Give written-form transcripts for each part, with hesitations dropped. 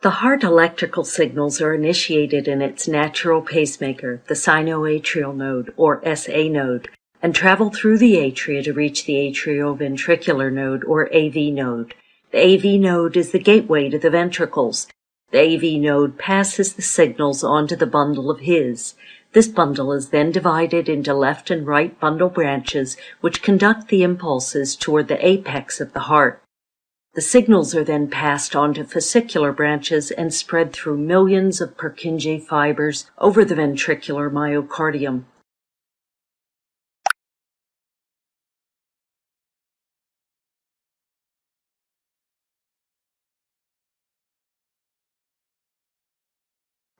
The heart electrical signals are initiated in its natural pacemaker, the sinoatrial node, or SA node, and travel through the atria to reach the atrioventricular node, or AV node. The AV node is the gateway to the ventricles. The AV node passes the signals onto the bundle of His. This bundle is then divided into left and right bundle branches, which conduct the impulses toward the apex of the heart. The signals are then passed on to fascicular branches and spread through millions of Purkinje fibers over the ventricular myocardium.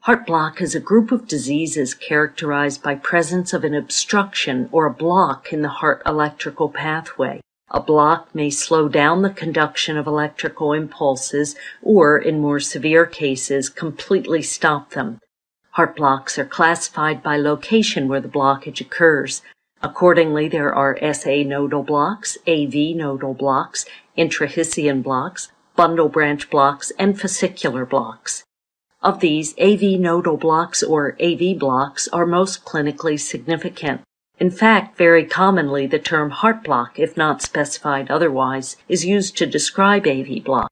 Heart block is a group of diseases characterized by presence of an obstruction or a block in the heart electrical pathway. A block may slow down the conduction of electrical impulses or, in more severe cases, completely stop them. Heart blocks are classified by location where the blockage occurs. Accordingly, there are SA nodal blocks, AV nodal blocks, intrahiscian blocks, bundle branch blocks, and fascicular blocks. Of these, AV nodal blocks or AV blocks are most clinically significant. In fact, very commonly the term heart block, if not specified otherwise, is used to describe AV block.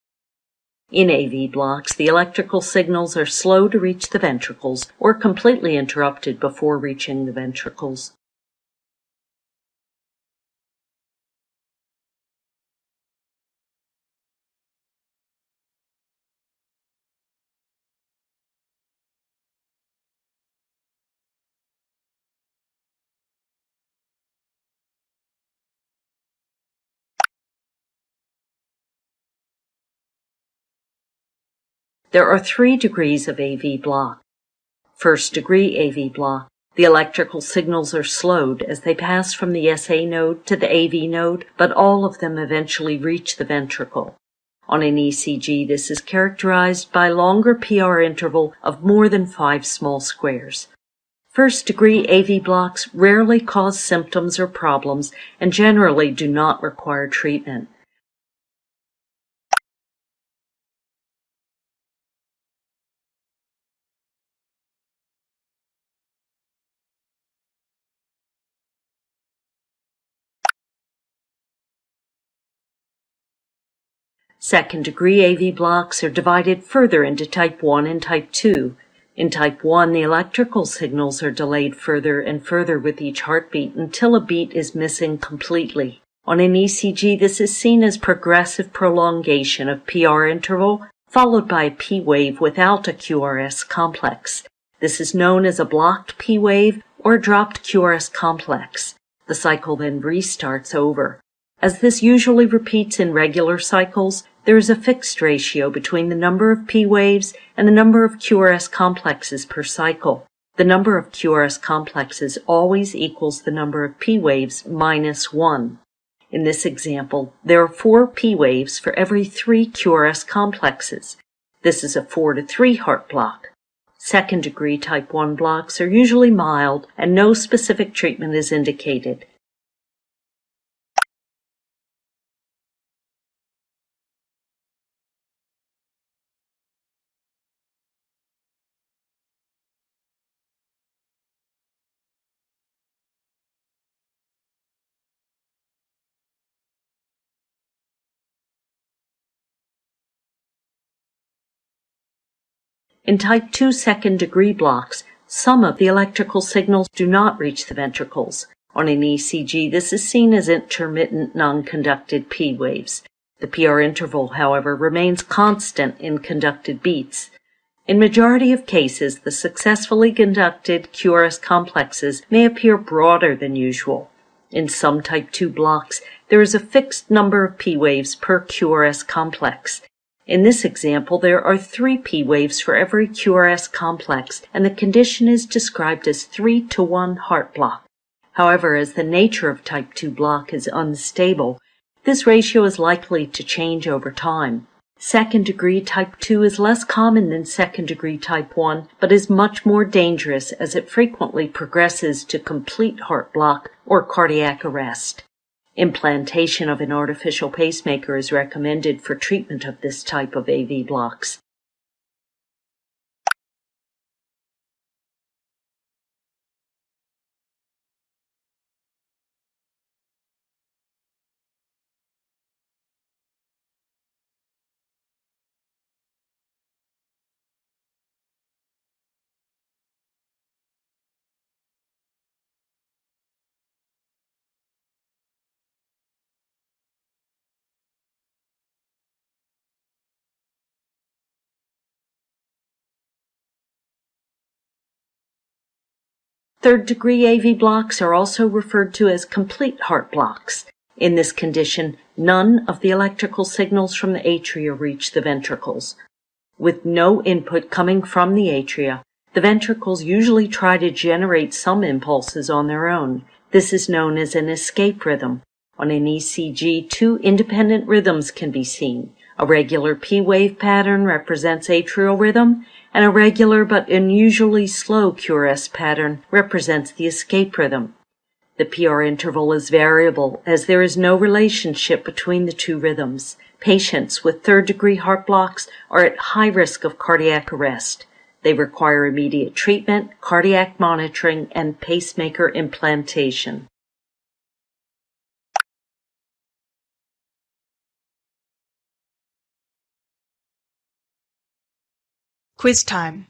In AV blocks, the electrical signals are slow to reach the ventricles or completely interrupted before reaching the ventricles. There are 3 degrees of AV block. First degree AV block. The electrical signals are slowed as they pass from the SA node to the AV node, but all of them eventually reach the ventricle. On an ECG, this is characterized by longer PR interval of more than 5 small squares. First degree AV blocks rarely cause symptoms or problems and generally do not require treatment. Second-degree AV blocks are divided further into Type 1 and Type 2. In Type 1, the electrical signals are delayed further and further with each heartbeat until a beat is missing completely. On an ECG, this is seen as progressive prolongation of PR interval, followed by a P wave without a QRS complex. This is known as a blocked P wave or dropped QRS complex. The cycle then restarts over. As this usually repeats in regular cycles, there is a fixed ratio between the number of P waves and the number of QRS complexes per cycle. The number of QRS complexes always equals the number of P waves minus 1. In this example, there are 4 P waves for every 3 QRS complexes. This is a 4-to-3 heart block. Second-degree Type 1 blocks are usually mild and no specific treatment is indicated. In Type 2 second-degree blocks, some of the electrical signals do not reach the ventricles. On an ECG, this is seen as intermittent non-conducted P waves. The PR interval, however, remains constant in conducted beats. In majority of cases, the successfully conducted QRS complexes may appear broader than usual. In some Type 2 blocks, there is a fixed number of P waves per QRS complex. In this example, there are 3 P waves for every QRS complex, and the condition is described as 3-to-1 heart block. However, as the nature of Type 2 block is unstable, this ratio is likely to change over time. Second-degree Type 2 is less common than second-degree Type 1, but is much more dangerous as it frequently progresses to complete heart block or cardiac arrest. Implantation of an artificial pacemaker is recommended for treatment of this type of AV blocks. Third-degree AV blocks are also referred to as complete heart blocks. In this condition, none of the electrical signals from the atria reach the ventricles. With no input coming from the atria, the ventricles usually try to generate some impulses on their own. This is known as an escape rhythm. On an ECG, two independent rhythms can be seen. A regular P-wave pattern represents atrial rhythm, and a regular but unusually slow QRS pattern represents the escape rhythm. The PR interval is variable as there is no relationship between the two rhythms. Patients with third-degree heart blocks are at high risk of cardiac arrest. They require immediate treatment, cardiac monitoring, and pacemaker implantation. Quiz time.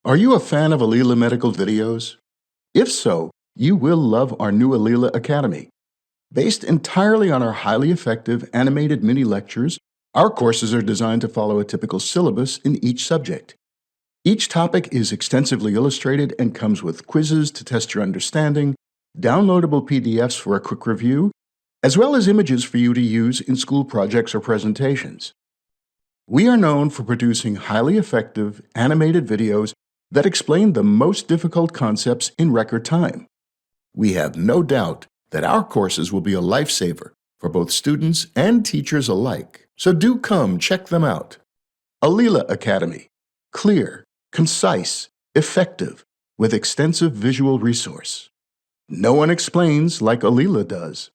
Are you a fan of Alila Medical videos? If so, you will love our new Alila Academy. Based entirely on our highly effective animated mini lectures, our courses are designed to follow a typical syllabus in each subject. Each topic is extensively illustrated and comes with quizzes to test your understanding, downloadable PDFs for a quick review, as well as images for you to use in school projects or presentations. We are known for producing highly effective animated videos that explain the most difficult concepts in record time. We have no doubt that our courses will be a lifesaver for both students and teachers alike. So do come check them out. Alila Academy. Clear, concise, effective, with extensive visual resource. No one explains like Alila does.